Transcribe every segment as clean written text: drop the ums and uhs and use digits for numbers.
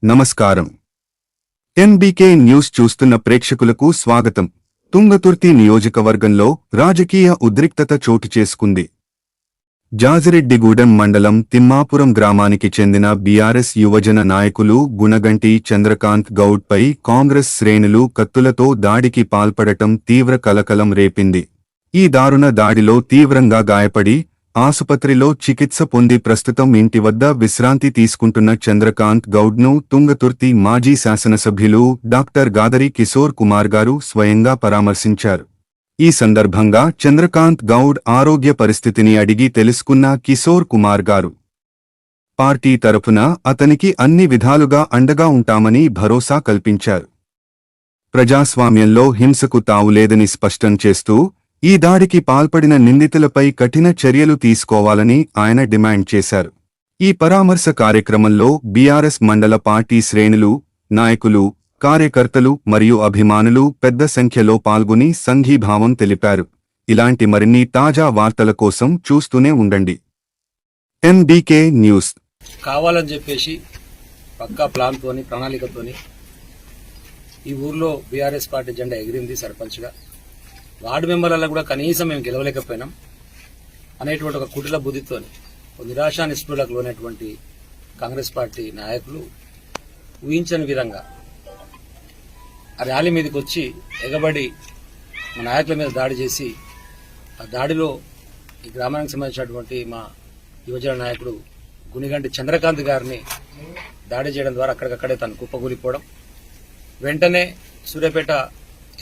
నమస్కారం. NBK news చూస్తున్న ప్రేక్షకులకు స్వాగతం. తుంగతుర్తి నియోజకవర్గంలో రాజకీయ ఉద్రిక్తత చోటు చేసుకుంది. జాజిరెడ్డిగూడెం మండలం తిమ్మాపురం గ్రామానికి చెందిన బీఆర్ఎస్ యువజన నాయకులు గుణగంటి చంద్రకాంత్ గౌడ్పై కాంగ్రెస్ శ్రేణులు కత్తులతో దాడికి పాల్పడటం తీవ్ర కలకలం రేపింది. ఈ దారుణ దాడిలో తీవ్రంగా గాయపడి ఆసుపత్రిలో చికిత్స పొంది ప్రస్తుతం ఇంటి వద్ద విశ్రాంతి తీసుకుంటున్న చంద్రకాంత్ గౌడ్ను తుంగతుర్తి మాజీ శాసనసభ్యులు డాక్టర్ గాదరి కిశోర్ కుమార్ గారు స్వయంగా పరామర్శించారు. ఈ సందర్భంగా చంద్రకాంత్ గౌడ్ ఆరోగ్య పరిస్థితిని అడిగి తెలుసుకున్న కిశోర్ కుమార్ గారు పార్టీ తరఫున అతనికి అన్ని విధాలుగా అండగా ఉంటామని భరోసా కల్పించారు. ప్రజాస్వామ్యంలో హింసకు తావులేదని స్పష్టం చేస్తూ ఈ దాడికి పాల్పడిన నిందితులపై కఠిన చర్యలు తీసుకోవాలని ఆయన డిమాండ్ చేశారు. ఈ పరామర్శ కార్యక్రమంలో బీఆర్ఎస్ మండల పార్టీ శ్రేణులు, నాయకులు, కార్యకర్తలు మరియు అభిమానులు పెద్ద సంఖ్యలో పాల్గొని సంఘీభావం తెలిపారు. ఇలాంటి మరిన్ని తాజా వార్తల కోసం చూస్తూనే ఉండండి. NBK news. కావాలని చెప్పేసి పక్కా ప్లాన్తోని ప్రణాళికతోని ఈ ఊర్లో బీఆర్ఎస్ పార్టీ జెండా ఎగిరింది. సర్పంచ్గా వార్డు మెంబర్లలో కూడా కనీసం మేము గెలవలేకపోయినాం అనేటువంటి ఒక కుటిల బుద్ధితో నిరాశా నిస్పృహలకు లోనటువంటి కాంగ్రెస్ పార్టీ నాయకులు ఊహించని విధంగా ఆ ర్యాలీ మీదకి వచ్చి ఎగబడి మా నాయకుల మీద దాడి చేసి ఆ దాడిలో ఈ గ్రామానికి సంబంధించినటువంటి మా యువజన నాయకుడు గుణిగంటి చంద్రకాంత్ గారిని దాడి చేయడం ద్వారా అక్కడికక్కడే తను కుప్పకూలిపోవడం, వెంటనే సూర్యాపేట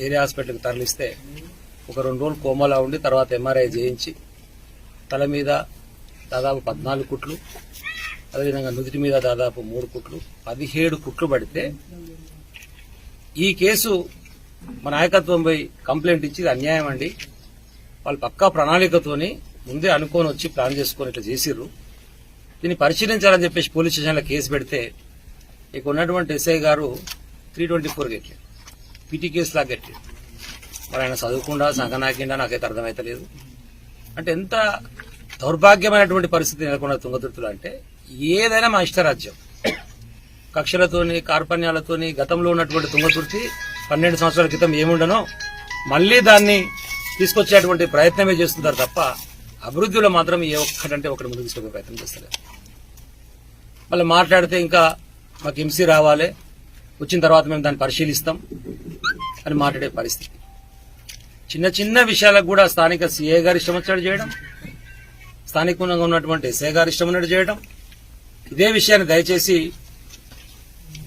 ఏరియా హాస్పిటల్కి తరలిస్తే ఒక 2 రోజులు కోమాలో ఉండి తర్వాత ఎంఆర్ఐ చేయించి తల మీద దాదాపు 14 కుట్లు, అదేవిధంగా నుదుటి మీద దాదాపు 3 కుట్లు, 17 కుట్లు పడితే ఈ కేసు మా నాయకత్వంపై కంప్లైంట్ ఇచ్చి అన్యాయం అండి, వాళ్ళు పక్కా ప్రణాళికతోని ముందే అనుకోని వచ్చి ప్లాన్ చేసుకొని ఇట్లా చేసిర్రు, దీన్ని పరిశీలించాలని చెప్పేసి పోలీస్ స్టేషన్లో కేసు పెడితే ఇక ఉన్నటువంటి ఎస్ఐ గారు 324 గెట్టారు, పిటి కేసు లాగా గెట్టారు. మరి ఆయన చదువుకుండా సంగనాకిండా నాకైతే అర్థమైతలేదు. అంటే ఎంత దౌర్భాగ్యమైనటువంటి పరిస్థితి నెలకొన్న తుంగతుర్తిలో అంటే ఏదైనా మా ఇష్టరాజ్యం కక్షలతోని కార్పణ్యాలతోని గతంలో ఉన్నటువంటి తుంగతుర్తి 12 సంవత్సరాల క్రితం ఏముండనో మళ్లీ దాన్ని తీసుకొచ్చేటువంటి ప్రయత్నమే చేస్తున్నారు తప్ప అభివృద్ధిలో మాత్రం ఏ ఒక్కటంటే ఒకటి ముందుకు తీసుకునే ప్రయత్నం చేస్తారు. మళ్ళీ మాట్లాడితే ఇంకా మాకు హింసీ రావాలి, వచ్చిన తర్వాత మేము దాన్ని పరిశీలిస్తాం అని మాట్లాడే పరిస్థితి. చిన్న చిన్న విషయాలకు కూడా స్థానిక సీఏ గారు ఇష్టం వచ్చినట్టు చేయడం, స్థానికంగా ఉన్నటువంటి ఎస్ఐ గారు ఇష్టం ఉన్నట్టు చేయడం. ఇదే విషయాన్ని దయచేసి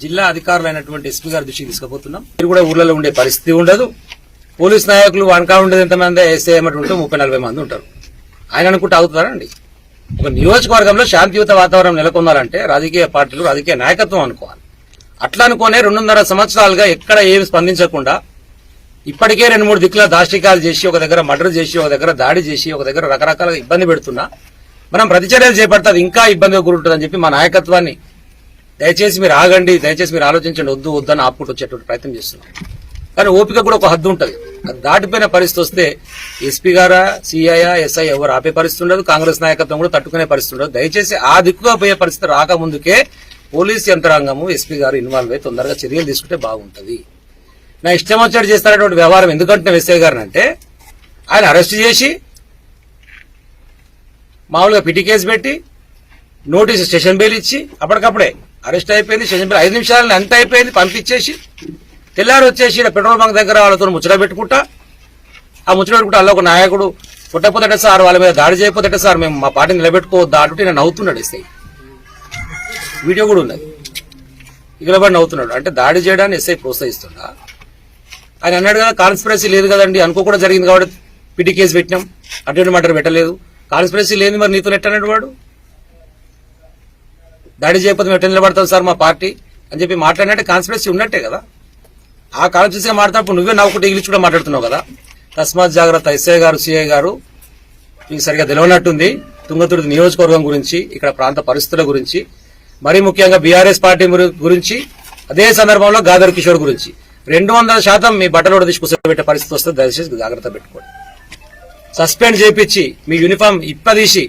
జిల్లా అధికారులైనటువంటి ఎస్పీ గారి దృష్టికి తీసుకుపోతున్నాం. మీరు కూడా ఊర్లలో ఉండే పరిస్థితి ఉండదు. పోలీస్ నాయకులు వనకా ఉండేది ఎంతమంది, ఎస్ఐ ఏమంటే ఉంటే 30-40 మంది ఉంటారు. ఆయన అనుకుంటే అవుతారండి. ఒక నియోజకవర్గంలో శాంతియుత వాతావరణం నెలకొన్నారంటే రాజకీయ పార్టీలు, రాజకీయ నాయకత్వం అనుకోవాలి. అట్లా అనుకునే 2.5 సంవత్సరాలుగా ఎక్కడ ఏమి స్పందించకుండా ఇప్పటికే 2-3 దిక్కుల దాష్టికాలు చేసి, ఒక దగ్గర మర్డర్ చేసి, ఒక దగ్గర దాడి చేసి, ఒక దగ్గర రకరకాలుగా ఇబ్బంది పెడుతున్నా మనం ప్రతిచర్యలు చేపడతాది ఇంకా ఇబ్బందిగా గురుంటుందని చెప్పి మా నాయకత్వాన్ని దయచేసి మీరు ఆగండి, దయచేసి మీరు ఆలోచించండి, వద్దు అని ఆపుకుంటూ వచ్చేటువంటి ప్రయత్నం చేస్తున్నాం. కానీ ఓపిక కూడా ఒక హద్దు ఉంటుంది. అది దాటిపోయిన పరిస్థితి వస్తే ఎస్పీ గారా, సిఐ, ఎస్ఐ ఎవరు ఆపే పరిస్థితి ఉండదు, కాంగ్రెస్ నాయకత్వం కూడా తట్టుకునే పరిస్థితి ఉండదు. దయచేసి ఆ దిక్కుగా పోయే పరిస్థితి రాకముందుకే పోలీస్ యంత్రాంగము, ఎస్పీ గారు ఇన్వాల్వ్ అయ్యి తొందరగా చర్యలు తీసుకుంటే బాగుంటుంది. నా ఇష్టం వచ్చాడు చేస్తున్నటువంటి వ్యవహారం ఎందుకంటే ఎస్ఐ గారిని అంటే ఆయన అరెస్ట్ చేసి మామూలుగా పిటి కేసు పెట్టి నోటీసు స్టేషన్ బెయిల్ ఇచ్చి అప్పటికప్పుడే అరెస్ట్ అయిపోయింది. స్టేషన్ బెయిల్ 5 నిమిషాలని అంత అయిపోయింది, పంపించేసి తెల్లారు వచ్చేసి పెట్రోల్ బంక్ దగ్గర వాళ్ళతో ముచ్చట పెట్టుకుంటా అలా ఒక నాయకుడు పుట్టపోతట సార్, వాళ్ళ మీద దాడి చేయకపోతట సార్, మేము మా పార్టీని నిలబెట్టుకోవద్దా అంటుంటే నేను నవ్వుతున్నాడు. ఎస్ఐ వీడియో కూడా ఉన్నది. ఇగలబడి నవ్వుతున్నాడు. అంటే దాడి చేయడాన్ని ఎస్ఐ ప్రోత్సహిస్తుందా? ఆయన అన్నాడు కదా కాన్స్పిరసీ లేదు కదండి, అనుకోకుండా జరిగింది కాబట్టి పిటి కేసు పెట్టినాం, అటువంటి మర్డర్ పెట్టలేదు. కాన్స్పిరసీ లేని మరి నీతో ఎట్టన్నాడు వాడు? దాడి చేయకపోతే మేము ఎట్లా నిలబడతాం సార్ మా పార్టీ అని చెప్పి మాట్లాడినట్టే కాన్స్పిరసీ ఉన్నట్టే కదా. ఆ కాన్స్పిరసీగా మాట్లాడినప్పుడు నువ్వే నవ్వుకుంటే ఇంగ్లీష్ కూడా మాట్లాడుతున్నావు కదా. తస్మాత్ జాగ్రత్త. ఎస్ఐ గారు, సిఐ గారు మీకు సరిగా తెలియనట్టుంది తుంగతుర్తి నియోజకవర్గం గురించి, ఇక్కడ ప్రాంత పరిస్థితుల గురించి, మరీ ముఖ్యంగా బీఆర్ఎస్ పార్టీ గురించి, అదే సందర్భంలో గాదర్ కిషోర్ గురించి 200% మీ బట్టలు తీసుకొచ్చే పరిస్థితి వస్తే దయచేసి జాగ్రత్త పెట్టుకోండి. సస్పెండ్ చేయించి మీ యూనిఫామ్ ఇప్పదీసి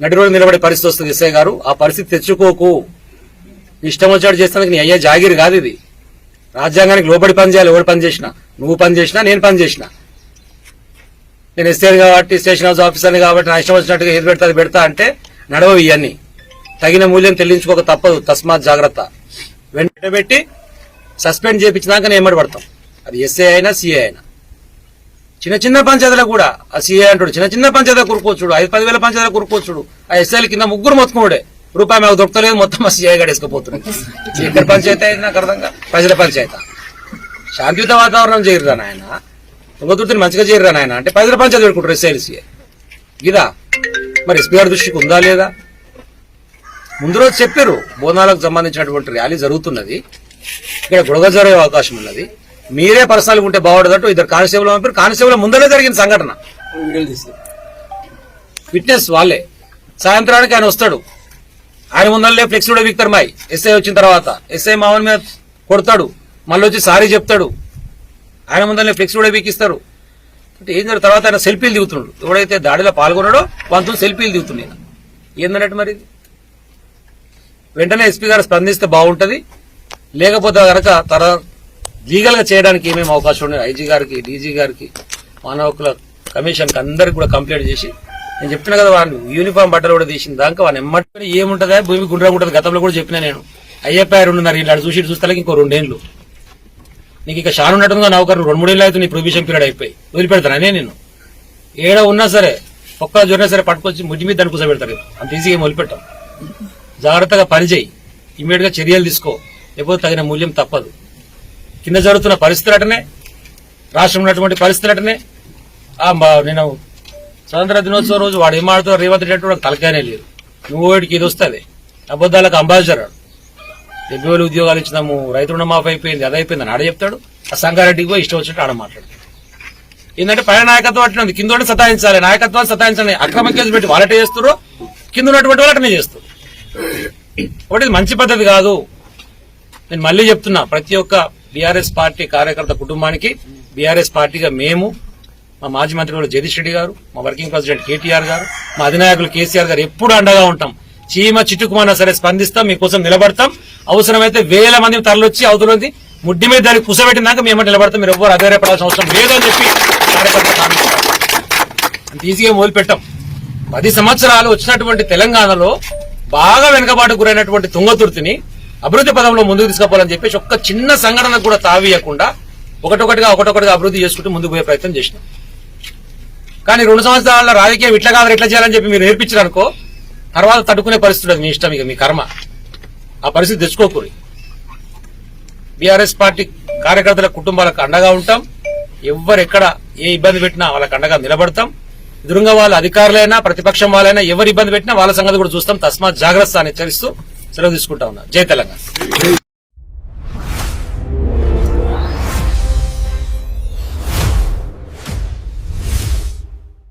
నడి రోజు నిలబడే పరిస్థితి వస్తుంది ఎస్ఐ గారు. ఆ పరిస్థితి తెచ్చుకోకు. ఇష్టం వచ్చాడు చేస్తానికి నీ అయ్యే జాగిరి కాదు ఇది. రాజ్యాంగానికి లోబడి పని చేయాలి. ఎవరు పని చేసినా, నువ్వు పని చేసినా, నేను పని చేసినా. నేను ఎస్ఐని కాబట్టి, స్టేషన్ హౌస్ ఆఫీసర్ని కాబట్టి నా ఇష్టం వచ్చినట్టుగా ఏది పెడతా అది పెడతా అంటే నడవవు ఇవన్నీ. తగిన మూల్యం చెల్లించుకోక తప్పదు. తస్మాత్ జాగ్రత్త. వెంటబెట్టి సస్పెండ్ చేయించినాక నేను ఎమ్మడి పడతాం. అది ఎస్ఐ అయినా సిఐ అయినా. చిన్న చిన్న పంచాయతీలకు కూడా ఆ సిఐ అంటాడు చిన్న చిన్న పంచాయతీ కురుకోవచ్చుడు, 5-10 వేల పంచాయతీ కురుకోవచ్చుడు. ఆ ఎస్ఐల కింద ముగ్గురు మొత్తుకోడే, రూపాయి మాకు దొరకలేదు, మొత్తం ఆ సిఐ గడేసుకుపోతున్నాడు. ఎక్కడ పంచాయతీ అయితే నాకు అర్థంగా ప్రజల పంచాయతీ. శాంతియుత వాతావరణం చేయరురా నాయన, తుంగతుర్తిని మంచిగా చేయరురా నాయన అంటే ప్రజల పంచాయతీ పెట్టుకుంటారు ఎస్ఐలు సిఐ. ఇదా మరి ఎస్పీ గారి దృష్టికి ఉందా లేదా? ముందు రోజు చెప్పారు బోనాలకు సంబంధించినటువంటి ర్యాలీ జరుగుతున్నది, ఇక్కడ గొడవ జరిగే అవకాశం ఉన్నది, మీరే పర్సనల్గా ఉంటే బాగుండదట్టు. ఇద్దరు కానిస్టేబుల్ పంపారు. కానిస్టేబుల్ ముందరే జరిగిన సంఘటన, విట్నెస్ వాళ్ళే. సాయంత్రానికి ఆయన వస్తాడు, ఆయన ముందరలే ఫ్లెక్స్ కూడా వీక్తారు మాయి. ఎస్ఐ వచ్చిన తర్వాత ఎస్ఐ మామూలు మీద కొడతాడు, మళ్ళీ వచ్చి సారీ చెప్తాడు. ఆయన ముందరలే ఫ్లెక్స్ కూడా వీకిస్తారు. అంటే ఏం జరుగుతుంది? తర్వాత ఆయన సెల్ఫీలు దిగుతున్నాడు. ఎవడైతే దాడిలో పాల్గొన్నాడో వాళ్ళతో సెల్ఫీలు దిగుతున్నాయి. ఏందన్నట్టు మరి ఇది? వెంటనే ఎస్పీ గారు స్పందిస్తే బాగుంటది. లేకపోతే కనుక లీగల్ గా చేయడానికి ఏమేమి అవకాశం ఉన్నాయి ఐజీ గారికి, డీజీ గారికి, మానవ హక్కుల కమిషన్ కి అందరికి కూడా కంప్లైంట్ చేసి, నేను చెప్తున్నా కదా వాళ్ళు యూనిఫామ్ బట్టలు కూడా తీసిన దాకా వాళ్ళు ఎమ్మటి ఏముంటుందా భూమి గుండ్రంగా ఉంటుంది. గతంలో కూడా చెప్పినా నేను. అయ్యప్ప 2.5 ఏళ్ళు చూసి చూస్తే ఇంకో 2 ఏళ్ళు నీకు ఇక షాన్ ఉన్నట్టుగా నౌకరు 2-3 ఏళ్ళు అయితే నీ ప్రొవిజన్ పీరియడ్ అయిపోయి వదిలిపెడతానే నేను. ఏడ ఉన్నా సరే ఒక్క జొన్నా సరే పట్టుకొచ్చి ముడ్డి మీద దాన్ని కూర్చోబెడతారు. అంత ఈజీగా ఏం వదిలిపెట్టాం. జాగ్రత్తగా పనిచేయి, ఇమీడియట్ గా చర్యలు తీసుకో, లేకపోతే తగిన మూల్యం తప్పదు. కింద జరుగుతున్న పరిస్థితులటనే, రాష్ట్రం ఉన్నటువంటి పరిస్థితులటనే. నేను స్వతంత్ర దినోత్సవం రోజు వాడు ఏం ఆడుతావు రేవంత్ రెడ్డి వాడు తలకాయనే లేదు. నువ్వు వాడికి ఇది వస్తుంది. అబద్దాలకు అంబాసిడర్ 70,000 ఉద్యోగాలు ఇచ్చినాము, రైతు రుణమాఫీ అయిపోయింది, అది అయిపోయింది అని ఆడ చెప్తాడు. ఆ సంగారెడ్డికి పోయి ఇష్టం వచ్చినట్టు ఆడ మాట్లాడతాడు. ఏంటంటే పైన నాయకత్వం అట్లా ఉంది, కింద సతాయించాలి. నాయకత్వాన్ని సతాయించాలి. అక్రమ కేసు పెట్టి వాళ్ళటే చేస్తారు, కింద ఉన్నటువంటి వాళ్ళటనే చేస్తారు. ఒకటి మంచి పద్ధతి కాదు. నేను మళ్ళీ చెప్తున్నా, ప్రతి ఒక్క బీఆర్ఎస్ పార్టీ కార్యకర్త కుటుంబానికి బీఆర్ఎస్ పార్టీగా మేము, మా మాజీ మంత్రి జగదీష్ రెడ్డి గారు, మా వర్కింగ్ ప్రెసిడెంట్ కేటీఆర్ గారు, మా అధినాయకులు కేసీఆర్ గారు ఎప్పుడు అండగా ఉంటాం. చీమ చిట్టుకుమన్నా సరే స్పందిస్తాం, మీకోసం నిలబడతాం. అవసరమైతే 1000 మంది తరలొచ్చి అవతలది ముడ్డి మీద దాన్ని కుసబెట్టినాక మేము నిలబడతాం. మీరు ఎవ్వరు అధైర్యపడాల్సిన అవసరం లేదని చెప్పి కార్యకర్త అంత ఈజీగా మొదలుపెట్టాం. 10 సంవత్సరాలు వచ్చినటువంటి తెలంగాణలో బాగా వెనుకబాటు గురైనటువంటి తుంగతుర్తిని అభివృద్ధి పదంలో ముందుకు తీసుకుపోవాలని చెప్పేసి ఒక్క చిన్న సంఘటన కూడా తావీయకుండా ఒకటొకటిగా అభివృద్ధి చేసుకుంటూ ముందుకు పోయే ప్రయత్నం చేసినాం. కానీ 2 సంవత్సరాల రాజకీయం ఇట్లా కాదు ఇట్లా చేయాలని చెప్పి మీరు నేర్పించారనుకో, తర్వాత తట్టుకునే పరిస్థితి మీ ఇష్టం, ఇక మీ కర్మ. ఆ పరిస్థితి తెచ్చుకోకూడదు. బీఆర్ఎస్ పార్టీ కార్యకర్తల కుటుంబాలకు అండగా ఉంటాం. ఎవ్వరెక్కడ ఏ ఇబ్బంది పెట్టినా వాళ్ళకి అండగా నిలబడతాం. ఎదురుగా వాళ్ళ అధికారులైనా ప్రతిపక్షం వాళ్ళైనా ఎవరు ఇబ్బంది పెట్టినా వాళ్ళ సంగతి కూడా చూస్తాం. తస్మాత్ జాగ్రత్త అని హెచ్చరిస్తూ సెలవు తీసుకుంటా ఉన్నా. జై తెలంగాణ.